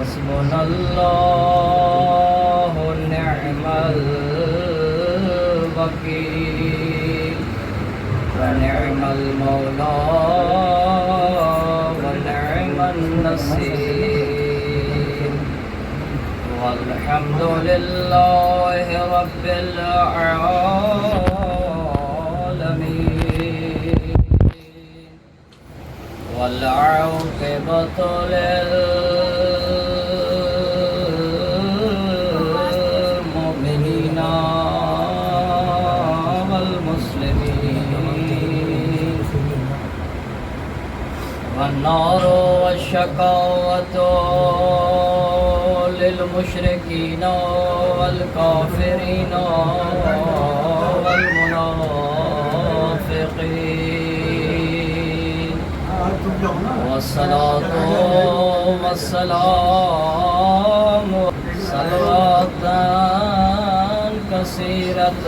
حسبنا اللہ نعم الوکیل ونعم المولا ونعم النصير والحمد لله رب العالمين والعاقبة للمؤمنين والمسلمين والنار والشقاوة للمشركين والكافرين والمنافقين والصلاة والسلام صلوات كثيرة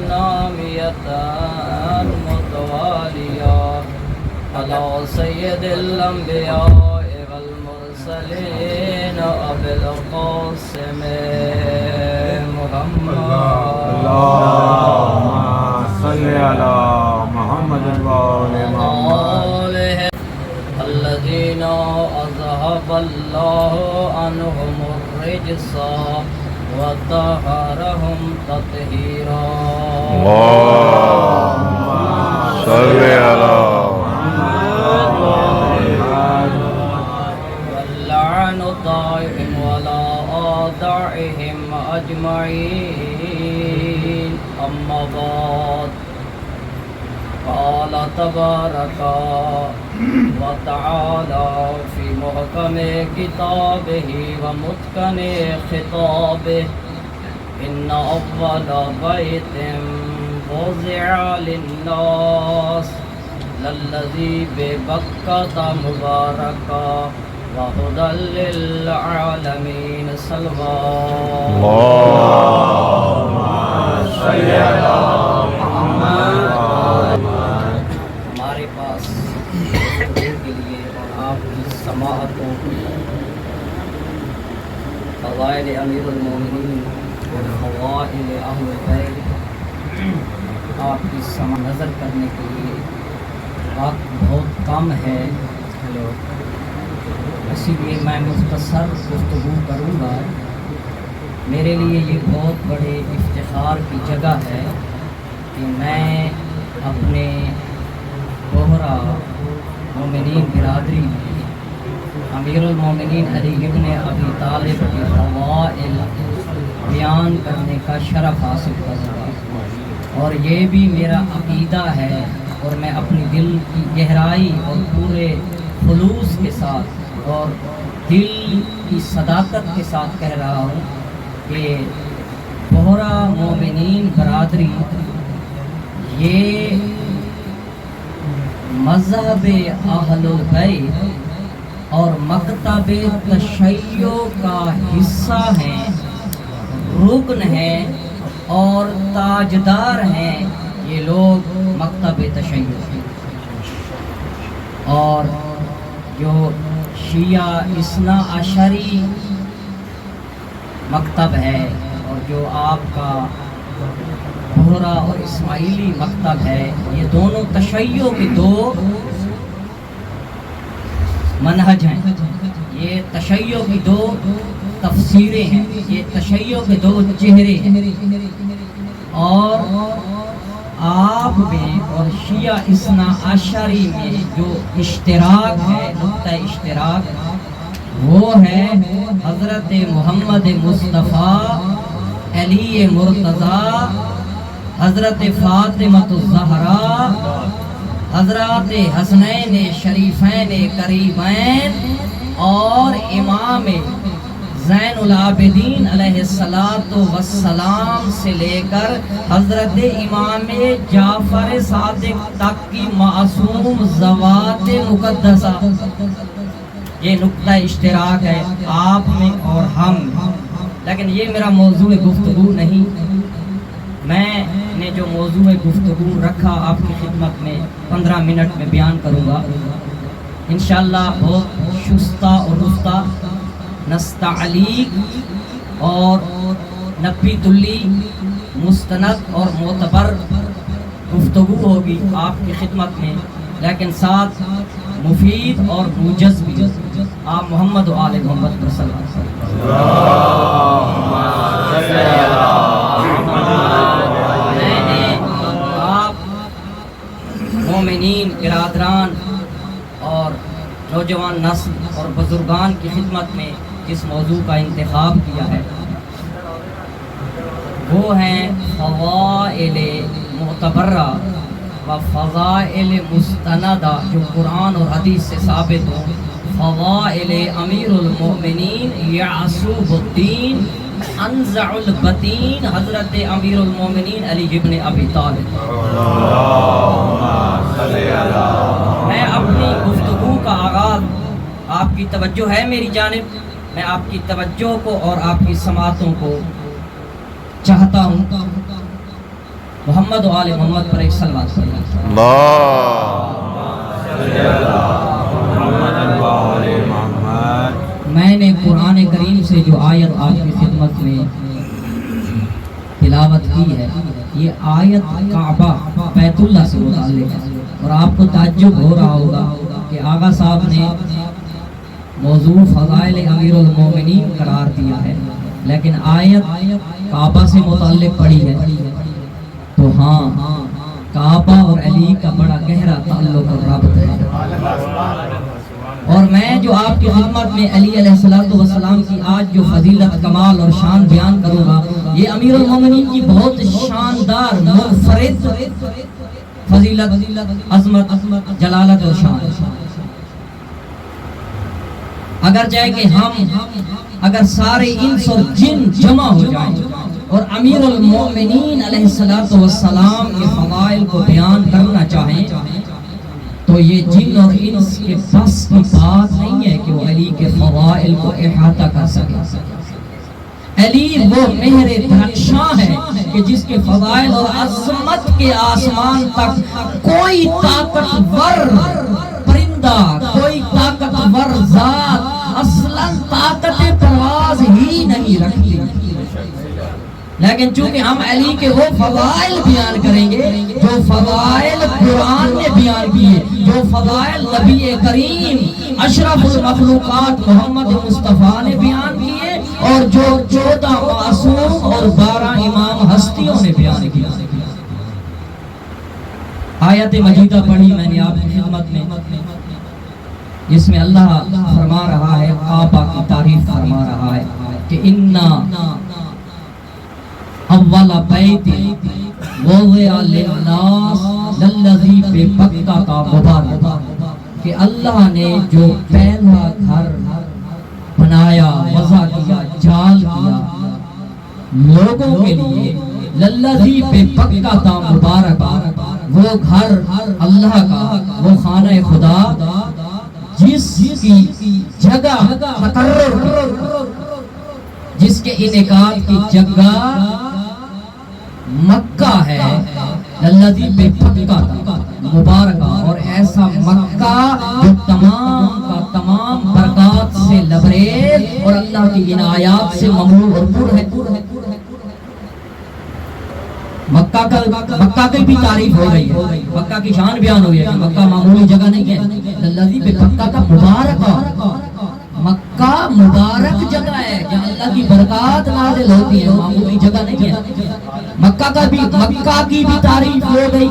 نامية متوالية على سيد الأنبياء والمرسلين أبي القاسم محمد اللهم صل على محمد وآل محمد الذين أذهب الله عنهم الرجس وطهرهم تطهيرا اللهم صل على واللعن دائم ولا أعدائهم أجمعين أما بعد قال تبارك وتعالى في محكم كتابه ومتقن خطابه إن أول بيت وضع للناس للذي ببكة مباركا وهدى للعالمين اللهم صل على محمد ہمارے پاس کے لیے اور آپ کی سماعتوں فضائل امیر المومنین اور فضائل اہل بیت آپ کی سماع نظر کرنے کے لیے وقت بہت کم ہے، اسی لیے میں مختصر گفتگو کروں گا۔ میرے لیے یہ بہت بڑے افتخار کی جگہ ہے کہ میں اپنے بحرہ مومنین برادری میں امیر المومنین علی ابن ابی طالب کے فضائل بیان کرنے کا شرف حاصل کروں گا، اور یہ بھی میرا عقیدہ ہے اور میں اپنی دل کی گہرائی اور پورے خلوص کے ساتھ اور دل کی صداقت کے ساتھ کہہ رہا ہوں کہ بحرہ مومنین برادری یہ مذہب اہل بیت اور مکتب تشیع کا حصہ ہیں، رکن ہیں اور تاجدار ہیں یہ لوگ مکتب تشیع ہیں۔ اور جو شیعہ اثنا عشری مکتب ہے اور جو آپ کا بحرہ اور اسماعیلی مکتب ہے، یہ دونوں تشیع کے دو منہج ہیں، یہ تشیع کی دو تفسیریں ہیں، یہ تشیع کے دو چہرے ہیں۔ اور آپ میں اور شیعہ اثنا عشری میں جو اشتراک ہے، نقطہ اشتراک، وہ ہے حضرت محمد مصطفیٰ علی مرتضیٰ، حضرت فاطمہ الزہرا، حضرات حسنین شریفین کریمین اور امام زین العابدین علیہ السلام سے لے کر حضرت امام جعفر صادق تک کی معصوم ذوات مقدسہ، یہ نقطہ اشتراک ہے آپ میں اور ہم۔ لیکن یہ میرا موضوع گفتگو نہیں، میں نے جو موضوع گفتگو رکھا آپ کی خدمت میں 15 منٹ میں بیان کروں گا انشاءاللہ، بہت شستہ اور رستہ نستعلیق اور نبی تلی مستند اور معتبر گفتگو ہوگی آپ کی خدمت میں، لیکن ساتھ مفید اور موجز بھی۔ آپ محمد و آل محمد پر صلی اللہ علیہ وسلم۔ میں نے آپ مومنین، برادران اور نوجوان نسل اور بزرگان کی خدمت میں جس موضوع کا انتخاب کیا ہے وہ ہیں فضائل معتبرہ و فضائل مستندہ جو قرآن اور حدیث سے ثابت ہوں۔ فضائل امیر المؤمنین یعصوب الدین انزع البطین حضرت امیر المؤمنین علی ابن ابی طالب۔ میں اپنی گفتگو کا آغاز، آپ کی توجہ ہے میری جانب، میں آپ کی توجہ کو اور آپ کی سماعتوں کو چاہتا ہوں محمد و آل محمد پر ایک صلوات پڑھیں۔ میں نے قرآن کریم سے جو آیت آپ کی خدمت میں تلاوت کی ہے، یہ آیت کعبہ بیت اللہ سے متعلق ہے، اور آپ کو تعجب ہو رہا ہوگا کہ آغا صاحب نے موضوع فضائل امیر المومنین قرار دیا ہے، لیکن آیت کعبہ سے متعلق پڑھی ہے، تو ہاں کعبہ اور علی کا بڑا گہرا تعلق اور رابط ہے۔ اور میں جو آپ کی خدمت میں علی علیہ السلام کی آج جو فضیلت، کمال اور شان بیان کروں گا، یہ امیر المومنین کی بہت شاندار منفرد فضیلت، عظمت، جلالت اور شان۔ اگر چاہے کہ ہم اگر سارے انس اور جن جمع ہو جائیں اور امیر المومنین علیہ السلام کے فضائل کو بیان کرنا چاہیں تو یہ جن اور انس کے بس کی بات نہیں ہے کہ وہ علی کے فضائل کو احاطہ کر سکے۔ علی وہ مہر درخشاں ہے کہ جس کے فضائل اور عظمت کے آسمان تک کوئی طاقتور پرندہ، کوئی طاقتور ذات اصلاً طاقت پرواز ہی نہیں رکھتی، لیکن چونکہ ہم علی کے وہ فضائل بیان کریں گے جو فضائل قرآن نے بیان کیے، جو فضائل نبی کریم اشرف المخلوقات محمد مصطفیٰ نے بیان کیے، اور جو 14 معصوم اور 12 امام ہستیوں نے بیان کیا۔ آیت مجیدہ پڑھی میں نے آپ کی خدمت میں، جس میں اللہ فرما رہا ہے، کعبہ کی تعریف فرما رہا ہے کہ اِنَّا اول بیت وضع للناس للذی ببکہ مبارک، کہ اللہ نے جو پہلا گھر بنایا، وضع کیا، جال کیا لوگوں کے لیے، للذی ببکہ مبارک، وہ گھر اللہ کا، وہ خانہ خدا جس کی جگہ تقرر، جس کے انعقاد کی جگہ مکہ ہے، للذی ببکہ مبارکہ، اور ایسا مکہ جو تمام کا تمام برکات سے لبریز اور اللہ کی عنایات سے مملو اور پر ہے۔ مکہ کی بھی تعریف ہو رہی ہے، مکہ کی شان بیان ہوئی ہے کہ مکہ معمولی جگہ نہیں ہے، للذی ببکہ مبارکہ، مکہ مبارک جگہ ہے جہاں اللہ کی برکات نازل ہوتی ہے، معمولی جگہ نہیں ہے۔ مکہ کی بھی تعریف ہو گئی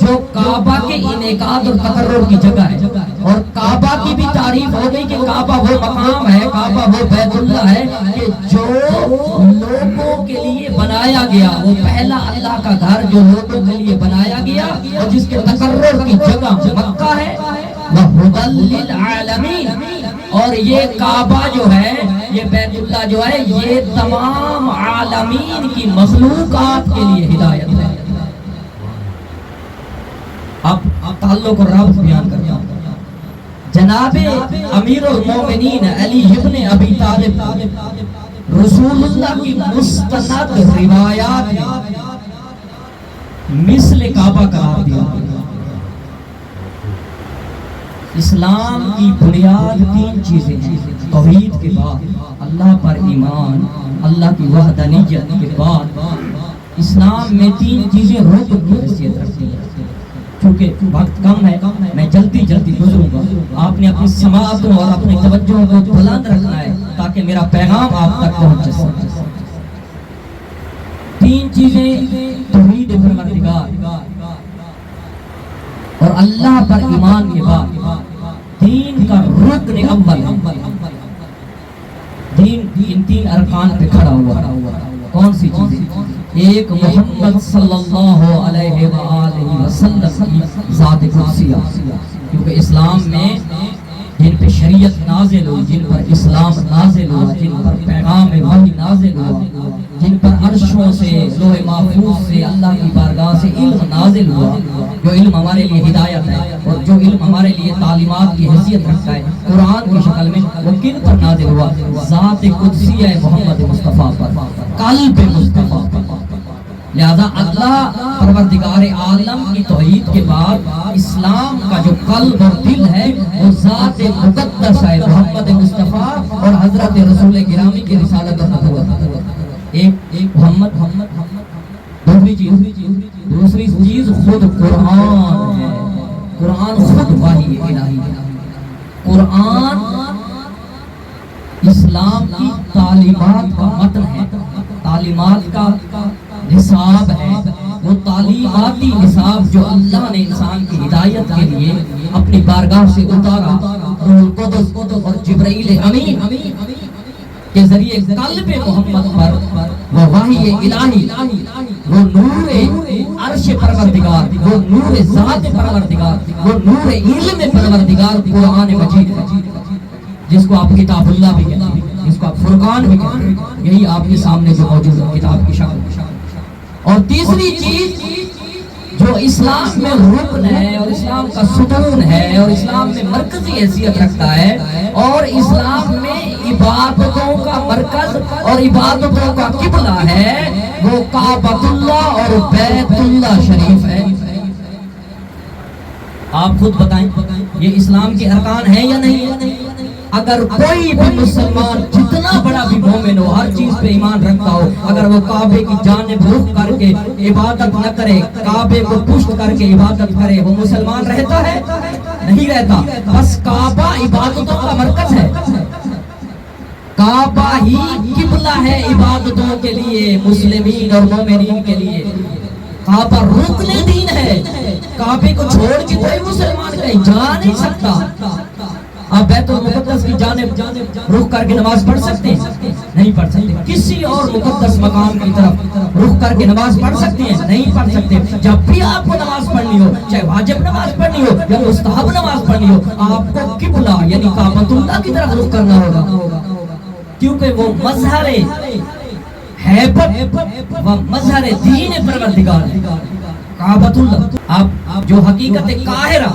جو کعبہ کے انعقاد اور تقرر کی جگہ ہے، اور کعبہ کی بھی تعریف ہو گئی کہ کعبہ وہ مقام ہے، کعبہ وہ بیت اللہ ہے کہ جو لوگوں کے لیے بنایا گیا، وہ پہلا اللہ کا گھر جو لوگوں کے لیے بنایا گیا اور جس کے تقرر کی جگہ مکہ ہے، وَهُدًى لِّلْعَالَمِينَ۔ اور یہ کعبہ جو ہے، یہ بیت اللہ جو ہے، یہ تمام عالمین کی مخلوقات کے لیے ہدایت ہے۔ اب تعلق اور رابط بیان کرتا ہوں۔ جناب امیر المومنین علی ابن ابی طالب رسول اللہ کی مستند روایات میں مثل کعبہ قرار دیا۔ اسلام کی بنیاد تین چیزیں ہیں۔ توحید کے بعد اللہ پر ایمان، اللہ کی وحدانیت کے بعد اسلام میں تین چیزیں رکن کی حیثیت رکھتی ہیں۔ چونکہ وقت کم ہے میں جلدی گزروں گا، آپ نے اپنی سماعتوں اور اپنی توجہ کو بلند رکھنا ہے تاکہ میرا پیغام آپ تک پہنچ سکے۔ تین چیزیں توحید پروردگار اور اللہ پر ایمان کے بعد دین کا رکن اول، دین ان تین ارکان پہ کھڑا ہوا۔ کون سی چیزیں؟ ایک محمد صلی اللہ علیہ وآلہ وسلم کی ذات قدسیہ، کیونکہ اسلام میں جن پہ شریعت نازل ہوئی، جن پر اسلام نازل ہوا، جن پر پیغام وحی نازل ہوا، جن پر عرشوں سے لوح محفوظ سے اللہ کی بارگاہ سے علم نازل ہوا، جو علم ہمارے لیے ہدایت ہے اور جو علم ہمارے لیے تعلیمات کی حیثیت رکھتا ہے قرآن کی شکل میں، وہ کن پر نازل ہوا؟ ذات قدسیہ محمد مصطفیٰ پر، قلب مصطفیٰ پر۔ لہذا اللہ پروردگار عالم کی توحید کے بعد اسلام کا جو قلب اور دل ہے وہ ذات مقدس ہے محمد مصطفیٰ اور حضرت رسول گرامی کی رسالت اور نبوت۔ ایک محمد، دوسری چیز خود قرآن ہے، قرآن خود وحی الہی ہے۔ قرآن اسلام کی تعلیمات کا متن ہے، تعلیمات کا نصاب ہے، وہ تعلیماتی نصاب جو اللہ نے انسان کی ہدایت کے لیے اپنی بارگاہ سے اتارا، روح القدس اور جبرائیل امین کے ذریعے قلب محمد پر وہ وحی الہی، وہ نور عرش پروردگار، وہ نور ذات پروردگار، وہ نور علم پروردگار قرآن مجید ہے، جس کو آپ کتاب اللہ بھی کہتے ہیں، جس کو آپ فرقان بھی کہتے ہیں۔ یہی آپ کے سامنے جو موجود ہے کتاب کی شکل۔ اور تیسری چیز جو اسلام میں رکن ہے اور اسلام کا ستون ہے اور اسلام میں مرکزی حیثیت رکھتا ہے اور اسلام میں عبادتوں کا مرکز اور عبادتوں کا قبلہ ہے، وہ کعبۃ اللہ اور بیت اللہ شریف ہے۔ آپ خود بتائیں یہ اسلام کے ارکان ہیں یا نہیں ہے؟ اگر کوئی بھی مسلمان جتنا بڑا بھی مومن ہو، ہر چیز پہ ایمان رکھتا ہو، اگر وہ کعبے کی جانب رخ کر کے عبادت نہ کرے، کعبے کو پشت کر کے عبادت کرے، وہ مسلمان رہتا ہے؟ نہیں رہتا۔ بس کعبہ عبادتوں کا مرکز ہے، کعبہ ہی قبلہ ہے عبادتوں کے لیے، مسلمین اور مومنین کے لیے۔ کعبہ رکن دین ہے، کعبے کو چھوڑ کے کوئی مسلمان کہیں جا نہیں سکتا۔ آپ بیت المقدس کی جانب رخ کر کے نماز پڑھ سکتے ہیں؟ نہیں پڑھ سکتے۔ کسی اور مقدس مقام کی طرف رخ کر کے نماز پڑھ سکتے ہیں؟ نہیں پڑھ سکتے۔ جب بھی آپ کو نماز پڑھنی ہو، چاہے واجب نماز پڑھنی ہو یا مستحب نماز پڑھنی ہو، آپ کو قبلہ یعنی کعبۃ اللہ کی طرف رخ کرنا ہوگا، کیونکہ وہ مظہر ہیبت و مظہر دین پروردگار ہے کعبۃ اللہ۔ آپ جو حقیقت قاہرہ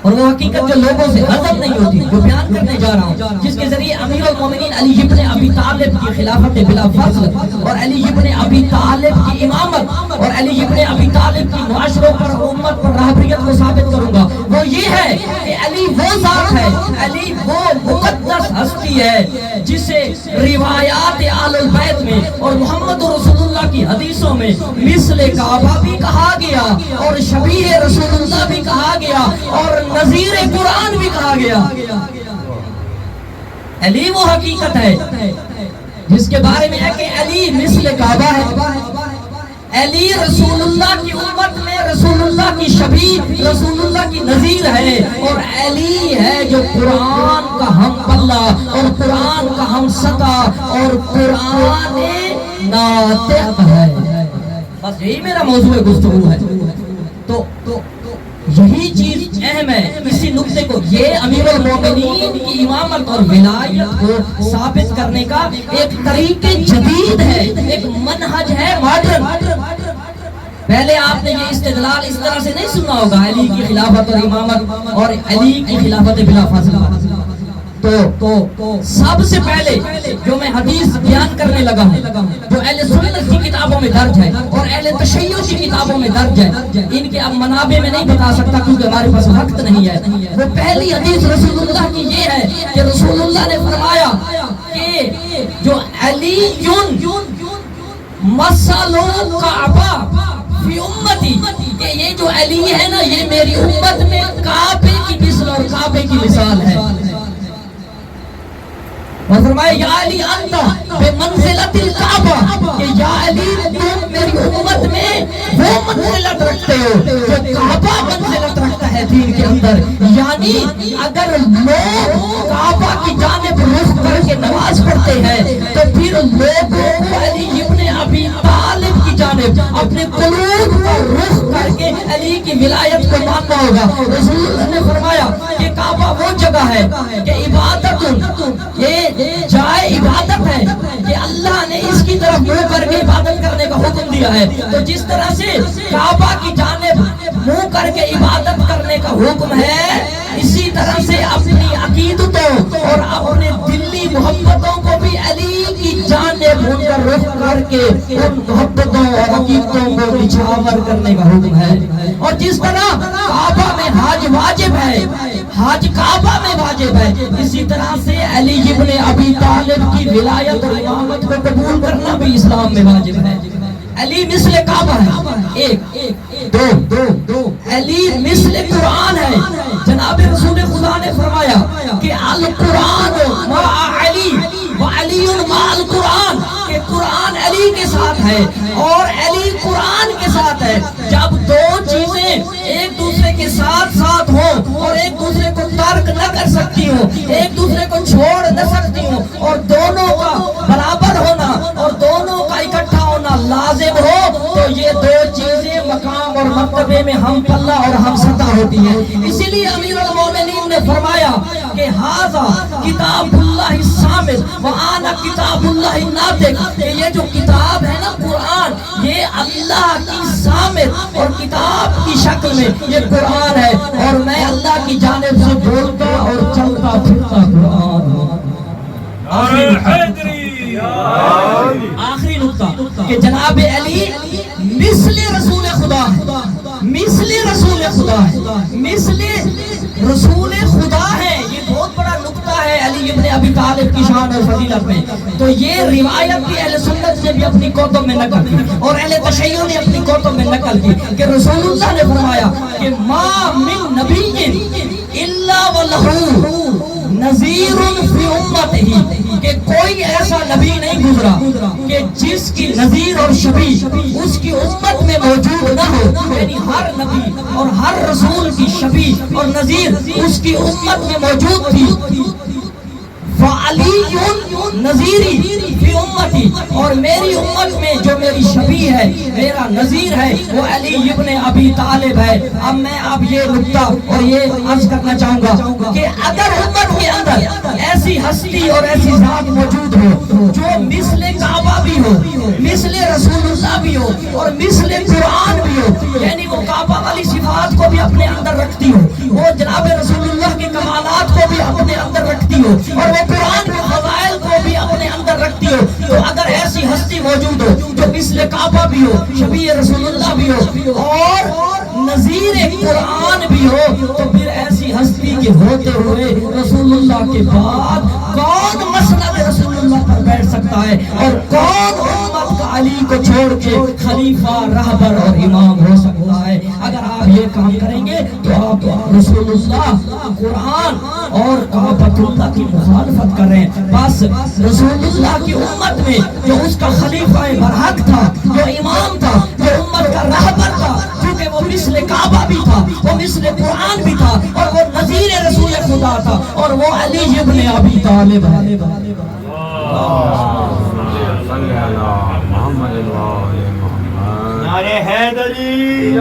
اور وہ حقیقت جو لوگوں سے ہضم نہیں ہوتی، جو بیان کرنے جا رہا ہوں، جس کے ذریعے امیر المومنین علی ابن ابی طالب کی خلافت بلا فصل اور علی ابن ابی طالب کی امامت اور علی ابن ابی طالب کی معاشروں پر امت پر رہبریت کو ثابت کروں گا، وہ یہ ہے کہ علی وہ ذات ہے، علی وہ مقدس ہستی ہے جسے روایات آل البیت میں اور محمد رسول اللہ کی حدیثوں میں مثل کعبہ بھی کہا گیا اور شبیہ رسول اللہ بھی کہا گیا اور نظیر قرآن بھی کہا گیا۔ علی وہ حقیقت ہے جس کے بارے میں ہے کہ علی مثل کعبہ ہے، علی رسول اللہ کی امت میں رسول اللہ کی شبیہ، رسول اللہ کی نظیر ہے، اور علی ہے جو قرآن کا ہم پلہ اور قرآن کا ہم سطح اور قرآن ناطق ہے۔ بس یہی میرا موضوع گفتگو ہے۔ تو یہی چیز اہم ہے، اسی نقطے کو یہ امیر المومنین کی امامت اور ولایت کو ثابت کرنے کا ایک طریق جدید ہے، ایک منہج ہے ماڈرن۔ پہلے آپ نے یہ استدلال اس طرح سے نہیں سنا ہوگا، علی کی خلافت اور امامت اور علی کی خلافت بلا فاصلہ۔ تو سب سے پہلے جو میں حدیث بیان کرنے لگا ہوں جو اہل سنت کی کتابوں میں درج ہے اور اہل تشیع کی کتابوں میں درج ہے، ان کے اب منابع میں نہیں بتا سکتا کیونکہ ہمارے پاس وقت نہیں ہے۔ وہ پہلی حدیث رسول اللہ کی یہ ہے کہ رسول اللہ نے فرمایا کہ جو علی مثل کعبہ فی امتی، کہ یہ جو علی ہے نا یہ میری امت میں کعبے کی مثل اور کعبے کی مثال ہے۔ اور فرمایا یا علی انت بمنزلۃ الکعبہ، کہ یا علی تم میری امت میں وہ منزلت رکھتے ہو جو کعبہ منزلت رکھتا ہے دین کے اندر۔ یعنی اگر لوگ کعبہ کی جانب رخ کر کے نماز پڑھتے ہیں تو پھر لوگوں کو علی ابن ابی طالب کی جانب اپنے قلوب پر رخ کر کے علی کی ولایت کو ماننا ہوگا۔ رسول اللہ نے فرمایا کہ کعبہ وہ جگہ ہے کہ عبادت، یہ جائے عبادت ہے کہ اللہ نے اس کی طرف منہ کر کے عبادت کرنے کا حکم دیا ہے۔ تو جس طرح سے کعبہ کی جانب منہ کر کے عبادت کرنے کا حکم ہے، اسی طرح سے اپنی عقیدتوں اور اپنے دلی محبتوں کو بھی علی کی جانب منہ کر رخ کر کے ان محبتوں اور عقیدتوں کو نچھاور کرنے کا حکم ہے۔ اور جس طرح کعبہ میں حج واجب ہے، حج کعبہ میں واجب ہے، اسی طرح سے علی ابن ابی طالب کی ولایت اور امامت کو قبول کرنا بھی اسلام میں واجب ہے۔ علی مثل کعبہ ہے، ایک دو علی مثل قرآن ہے۔ جناب رسول خدا نے فرمایا کہ القرآن مع علی وعلی مع القرآن، کہ قرآن علی کے ساتھ ہے اور علی قرآن کے ساتھ ہے۔ جب دو چیزیں ایک دوسرے کے ساتھ ساتھ ہوں اور ایک دوسرے کو ترک نہ کر سکتی ہوں، ایک دوسرے کو چھوڑ نہ سکتی ہوں، اور دونوں کا برابر ہونا اور دونوں کا اکٹھا ہونا لازم ہو، تو یہ دو چیزیں مقام اور مرتبے میں ہم پلہ اور ہم سطح ہوتی ہیں۔ اسی لیے امیر المومنین نے فرمایا کہ ھذا کتاب اللہ الصامت وانا کتاب اللہ الناطق، کہ یہ جو کتاب ہے نا قرآن، یہ اللہ کی صامت اور کتاب کی شکل میں یہ قرآن ہے، اور میں اللہ کی جانب سے بولتا اور چلتا پھرتا قرآن ہوں۔ آخری نقطہ کہ جناب علی مثل رسول خدا ہے، مثل رسول خدا ہے، مثل رسول خدا ہے۔ یہ بہت بڑا نقطہ ہے علی ابن ابی طالب کی شان اور فضیلت میں۔ تو یہ روایت بھی اہل سنت نے بھی اپنی کتب میں نقل کی اور اہل تشیع نے اپنی کتب میں نقل کی کہ رسول اللہ نے فرمایا کہ ما من نبی الا ولہ نذیر فی امتہ، کہ کوئی ایسا نبی نہیں گزرا کہ جس کی نذیر اور شفیع اس کی امت میں موجود نہ ہو، یعنی ہر نبی اور ہر رسول کی شفیع اور نذیر اس کی امت میں موجود تھی۔ فعلی نذیری فی امتی، اور میری امت میں جو میری شفیع ہے، میرا نذیر ہے، وہ علی ابن ابی طالب ہے۔ اب میں یہ نقطہ اور یہ عرض کرنا چاہوں گا کہ اگر امت کے اندر ایسی ہستی اور ایسی ذات موجود ہو جو مثل کعبہ بھی ہو، مثل رسول اللہ بھی ہو اور مثل قرآن بھی ہو، یعنی وہ کعبہ والی صفات کو بھی اپنے اندر رکھتی ہو، وہ جناب رسول اللہ کے کمالات کو بھی اپنے اندر رکھتی ہو، اور وہ قرآن کے فضائل کو بھی اپنے اندر رکھتی ہو، تو اگر ایسی ہستی موجود ہو جو مثل کعبہ بھی ہو، شفیع رسول اللہ بھی ہو اور نذیر قرآن بھی ہو، تو پھر ایسی ہستی کے ہوتے ہوئے رسول اللہ کے بعد کون مسند رسول اللہ پر بیٹھ سکتا ہے، اور کون امت کا علی کو چھوڑ کے خلیفہ، رہبر اور امام ہو سکتا ہے؟ اگر آپ یہ کام کریں گے تو آپ رسول اللہ، قرآن اور کعبۃ اللہ کی مخالفت کر رہے ہیں۔ بس رسول اللہ کی امت میں جو اس کا خلیفہ برحق تھا، جو امام تھا، جو امت کا رہبر تھا، کیونکہ وہ مثل کعبہ بھی تھا، وہ مثل قرآن بھی تھا، اور وہ نذیر رسول خدا تھا، اور وہ علی ابن ابی طالب ہے۔ محمد نعرہ حیدری